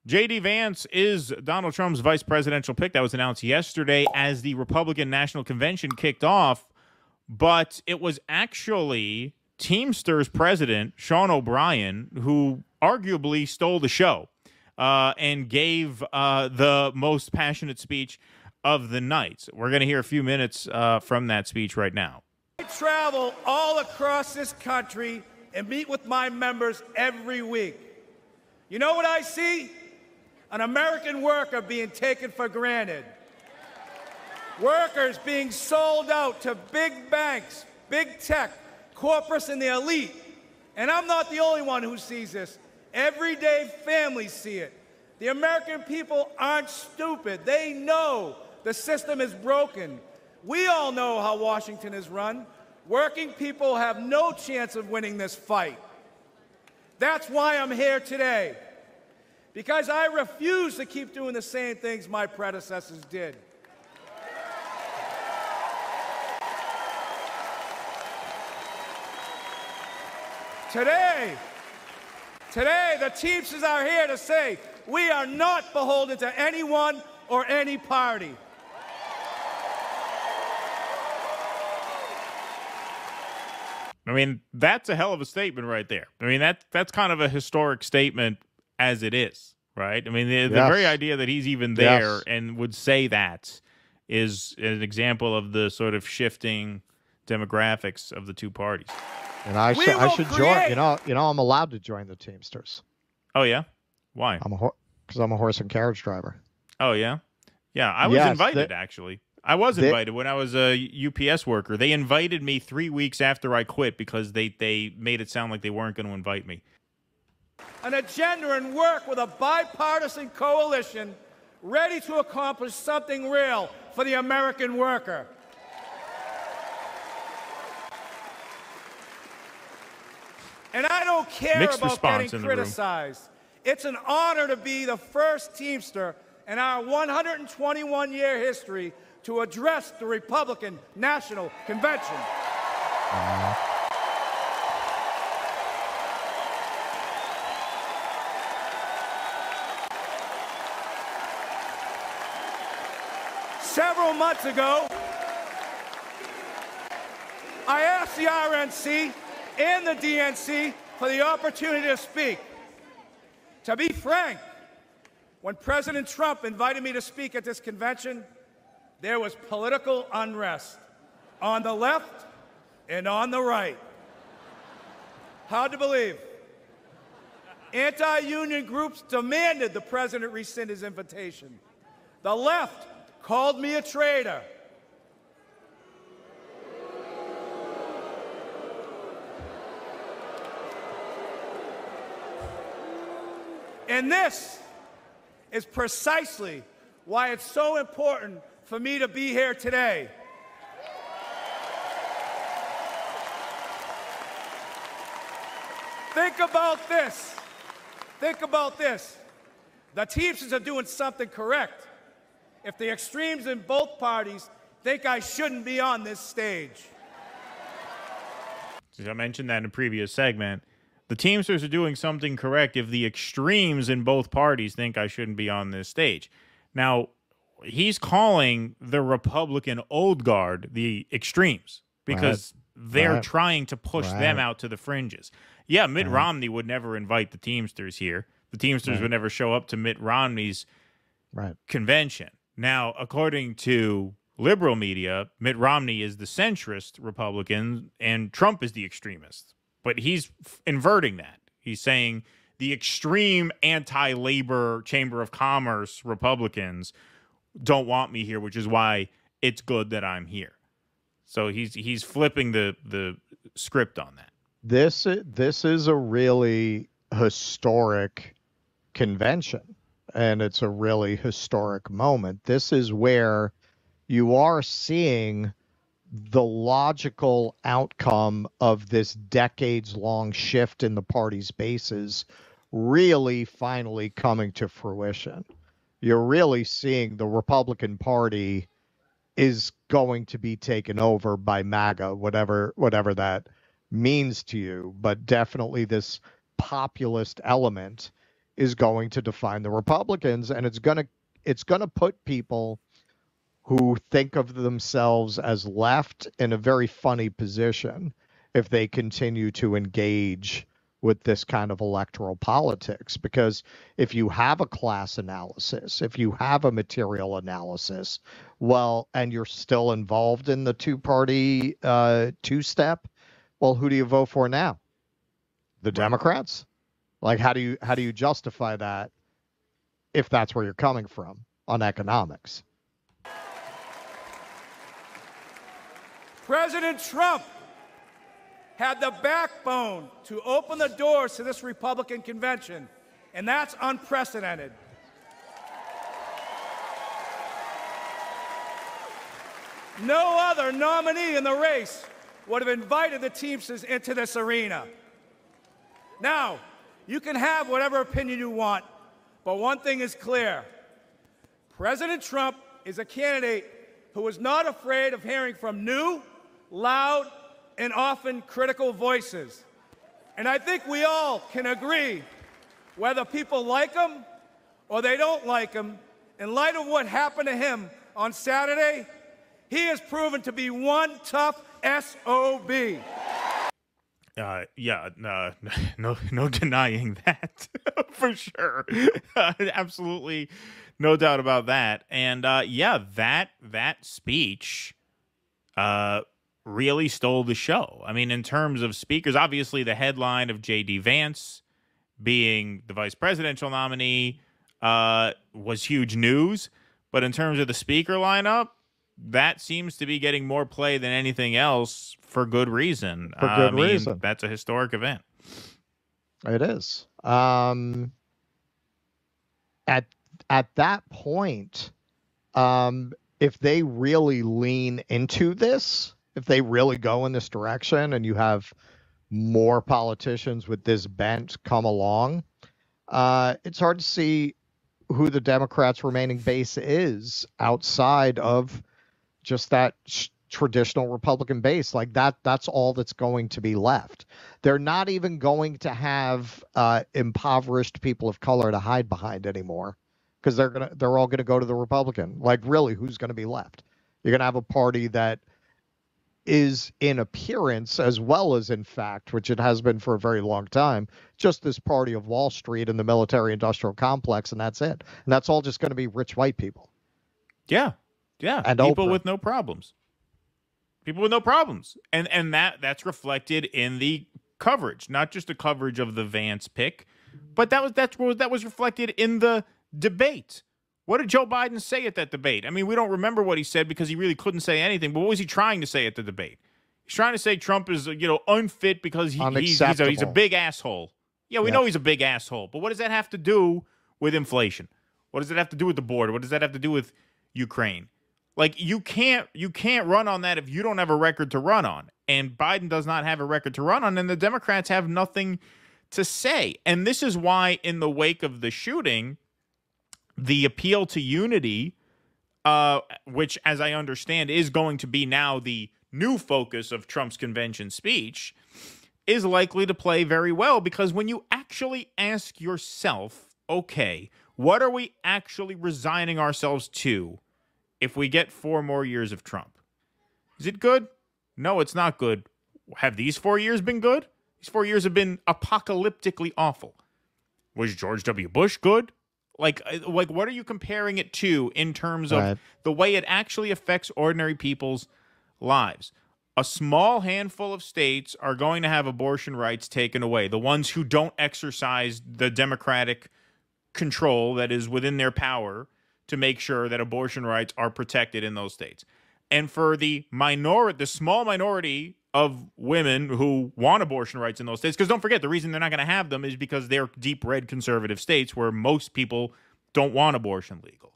J.D. Vance is Donald Trump's vice presidential pick. That was announced yesterday as the Republican National Convention kicked off. But it was actually Teamsters president Sean O'Brien who arguably stole the show and gave the most passionate speech of the night. We're going to hear a few minutes from that speech right now. I travel all across this country and meet with my members every week. You know what I see? An American worker being taken for granted. Workers being sold out to big banks, big tech, corporates, and the elite. And I'm not the only one who sees this. Everyday families see it. The American people aren't stupid. They know the system is broken. We all know how Washington is run. Working people have no chance of winning this fight. That's why I'm here today. Because I refuse to keep doing the same things my predecessors did. Today, the Teamsters are here to say we are not beholden to anyone or any party. I mean, that's a hell of a statement right there. I mean, that's kind of a historic statement as it is, right? I mean, the very idea that he's even there and would say that is an example of the sort of shifting demographics of the two parties. And I should join. You know, I'm allowed to join the Teamsters. Oh yeah, why? Because I'm a horse and carriage driver. Oh yeah, yeah. I was invited actually. I was invited when I was a UPS worker. They invited me 3 weeks after I quit because they made it sound like they weren't going to invite me. An agenda and work with a bipartisan coalition ready to accomplish something real for the American worker. And I don't care about getting criticized. It's an honor to be the first Teamster in our 121-year history to address the Republican National Convention. Several months ago, I asked the RNC and the DNC for the opportunity to speak. To be frank, when President Trump invited me to speak at this convention, there was political unrest on the left and on the right. Hard to believe. Anti-union groups demanded the president rescind his invitation. The left called me a traitor. And this is precisely why it's so important for me to be here today. Think about this. Think about this. The Teamsters are doing something correct. If the extremes in both parties think I shouldn't be on this stage. As I mentioned that in a previous segment, the Teamsters are doing something correct if the extremes in both parties think I shouldn't be on this stage. Now, he's calling the Republican old guard the extremes because they're trying to push them out to the fringes. Yeah, Mitt Romney would never invite the Teamsters here. The Teamsters would never show up to Mitt Romney's convention. Now, according to liberal media, Mitt Romney is the centrist Republican and Trump is the extremist. But he's inverting that. He's saying the extreme anti-labor Chamber of Commerce Republicans don't want me here, which is why it's good that I'm here. So he's flipping the script on that. This is a really historic convention, and it's a really historic moment. This is where you are seeing the logical outcome of this decades-long shift in the party's bases really finally coming to fruition. You're really seeing the Republican Party is going to be taken over by MAGA, whatever that means to you. But definitely this populist element is going to define the Republicans, and it's gonna put people who think of themselves as left in a very funny position if they continue to engage with this kind of electoral politics. Because if you have a class analysis, if you have a material analysis, well, and you're still involved in the two-party two-step, well, who do you vote for now? The Democrats? Like, how do you justify that if that's where you're coming from on economics? President Trump had the backbone to open the doors to this Republican convention, and that's unprecedented. No other nominee in the race would have invited the Teamsters into this arena. Now, you can have whatever opinion you want, but one thing is clear. President Trump is a candidate who is not afraid of hearing from new, loud, and often critical voices. And I think we all can agree, whether people like him or they don't like him, in light of what happened to him on Saturday, he has proven to be one tough SOB. Yeah, no denying that for sure. Absolutely, no doubt about that. And yeah, that speech really stole the show. I mean, in terms of speakers, obviously the headline of J.D. Vance being the vice presidential nominee was huge news. But in terms of the speaker lineup, that seems to be getting more play than anything else for good reason. For good reason. That's a historic event. It is. At that point, if they really lean into this, if they really go in this direction and you have more politicians with this bent come along, it's hard to see who the Democrats' remaining base is outside of just that traditional Republican base. Like that's all that's going to be left. They're not even going to have impoverished people of color to hide behind anymore, because they're all gonna go to the Republican. Like, really, who's gonna be left? You're gonna have a party that is in appearance as well as in fact, which it has been for a very long time, just this party of Wall Street and the military industrial complex, and that's it. And that's all just going to be rich white people. Yeah. Yeah. And people Oprah. with no problems. People with no problems. And that's reflected in the coverage, not just the coverage of the Vance pick, but that was reflected in the debate. What did Joe Biden say at that debate? I mean, we don't remember what he said because he really couldn't say anything, but what was he trying to say at the debate? He's trying to say Trump is, unfit because he's a big asshole. Yeah, we know he's a big asshole, but what does that have to do with inflation? What does that have to do with the border? What does that have to do with Ukraine? Like, you can't run on that if you don't have a record to run on. And Biden does not have a record to run on, and the Democrats have nothing to say. And this is why, in the wake of the shooting, the appeal to unity, which, as I understand, is going to be now the new focus of Trump's convention speech, is likely to play very well. Because when you actually ask yourself, okay, what are we actually resigning ourselves to if we get 4 more years of Trump? Is it good? No, it's not good. Have these 4 years been good? These 4 years have been apocalyptically awful. Was George W. Bush good? Like, what are you comparing it to in terms of the way it actually affects ordinary people's lives? A small handful of states are going to have abortion rights taken away. The ones who don't exercise the democratic control that is within their power to make sure that abortion rights are protected in those states. And for the small minority of women who want abortion rights in those states, because don't forget, the reason they're not going to have them is because they're deep red conservative states where most people don't want abortion legal.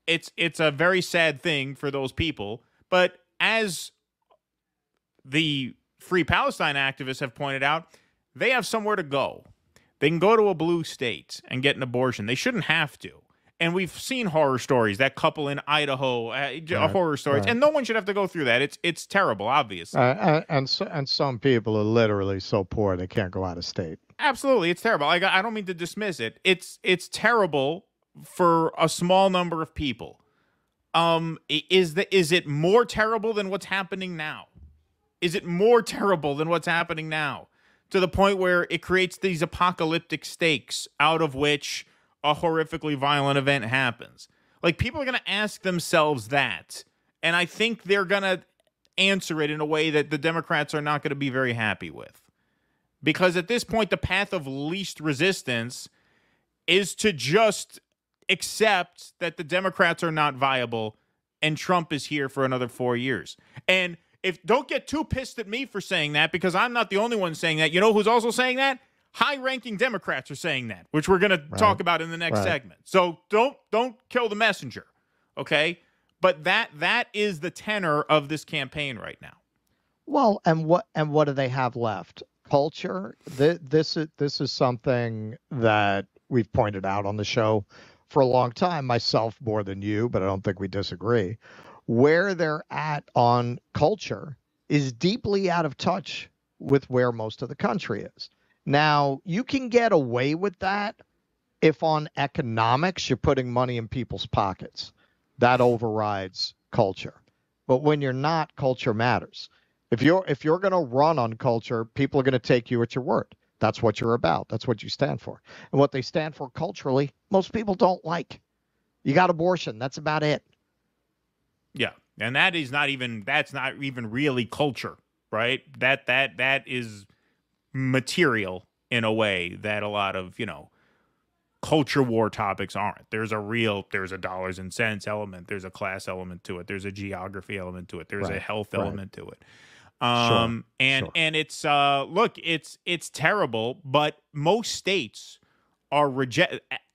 It's a very sad thing for those people. But as the Free Palestine activists have pointed out, they have somewhere to go. They can go to a blue state and get an abortion. They shouldn't have to. And we've seen horror stories, that couple in Idaho, horror stories, and no one should have to go through that. It's terrible, obviously. And some people are literally so poor they can't go out of state. Absolutely, it's terrible. Like, I don't mean to dismiss it. It's terrible for a small number of people. Is it more terrible than what's happening now? Is it more terrible than what's happening now? To the point where it creates these apocalyptic stakes out of which a horrifically violent event happens. Like, people are going to ask themselves that, and I think they're going to answer it in a way that the Democrats are not going to be very happy with. Because at this point, the path of least resistance is to just accept that the Democrats are not viable and Trump is here for another 4 years. And don't get too pissed at me for saying that, because I'm not the only one saying that. You know who's also saying that? High-ranking Democrats are saying that, which we're going to talk about in the next segment. So don't kill the messenger, okay? But that is the tenor of this campaign right now. Well, and what do they have left? Culture. This is something that we've pointed out on the show for a long time, myself more than you, but I don't think we disagree. Where they're at on culture is deeply out of touch with where most of the country is. Now, you can get away with that if on economics you're putting money in people's pockets. That overrides culture. But when you're not, culture matters. If you're going to run on culture, people are going to take you at your word. That's what you're about. That's what you stand for. And what they stand for culturally, most people don't like. You got abortion. That's about it. Yeah. And that's not even really culture, right? That is material in a way that a lot of, culture war topics aren't. There's a dollars and cents element. There's a class element to it. There's a geography element to it. There's a health element to it. And it's look, it's terrible, but most states are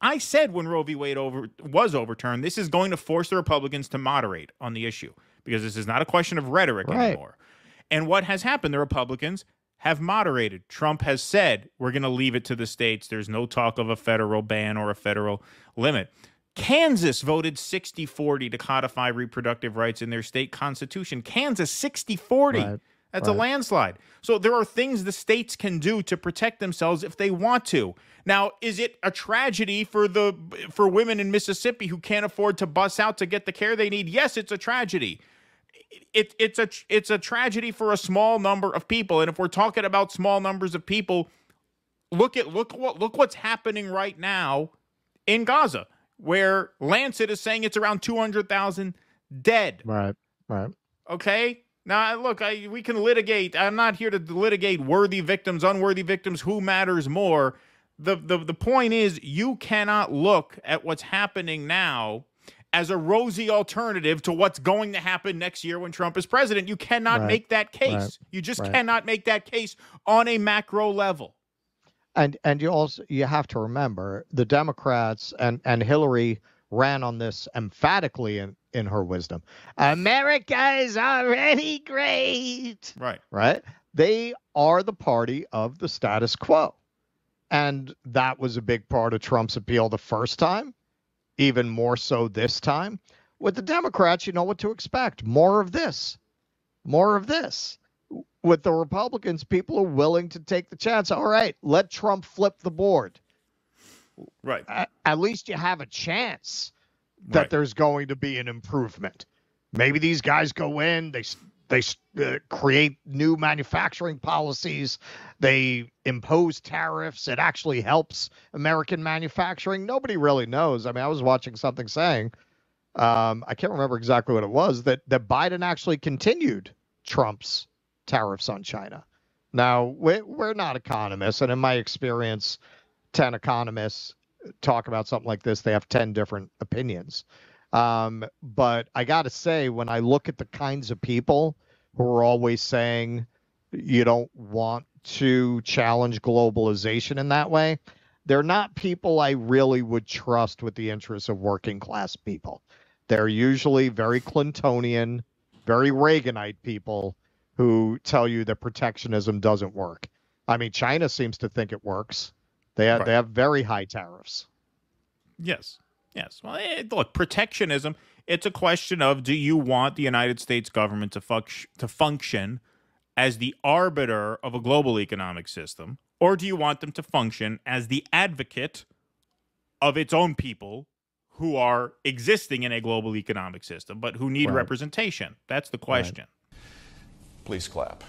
I said when Roe v. Wade was overturned, this is going to force the Republicans to moderate on the issue, because this is not a question of rhetoric anymore. And what has happened, the Republicans have moderated. Trump has said, we're going to leave it to the states. There's no talk of a federal ban or a federal limit. Kansas voted 60-40 to codify reproductive rights in their state constitution. Kansas, 60-40. That's a landslide. So there are things the states can do to protect themselves if they want to. Now, is it a tragedy for women in Mississippi who can't afford to bus out to get the care they need? Yes, it's a tragedy. It's a tragedy for a small number of people. And if we're talking about small numbers of people, look what's happening right now in Gaza, where Lancet is saying it's around 200,000 dead. Right. Okay. Now, look, we can litigate. I'm not here to litigate worthy victims, unworthy victims, who matters more. The point is, you cannot look at what's happening now as a rosy alternative to what's going to happen next year when Trump is president. You cannot make that case. You just cannot make that case on a macro level. And you have to remember, the Democrats and Hillary ran on this emphatically in her wisdom. America is already great. Right. They are the party of the status quo. And that was a big part of Trump's appeal the first time, even more so this time. With the Democrats, you know what to expect. More of this. With the Republicans, people are willing to take the chance. All right, let Trump flip the board. Right. At least you have a chance that there's going to be an improvement. Maybe these guys go in, they create new manufacturing policies, they impose tariffs. It actually helps American manufacturing. Nobody really knows. I mean, I was watching something saying, I can't remember exactly what it was, that Biden actually continued Trump's tariffs on China. Now, we're not economists, and in my experience, 10 economists talk about something like this, they have 10 different opinions. But I got to say, when I look at the kinds of people who are always saying you don't want to challenge globalization in that way, they're not people I really would trust with the interests of working class people. They're usually very Clintonian, very Reaganite people who tell you that protectionism doesn't work. I mean, China seems to think it works. They have very high tariffs. Yes. Well, look, protectionism, it's a question of, do you want the United States government to function as the arbiter of a global economic system, Or do you want them to function as the advocate of its own people who are existing in a global economic system, but who need representation? That's the question. Please clap.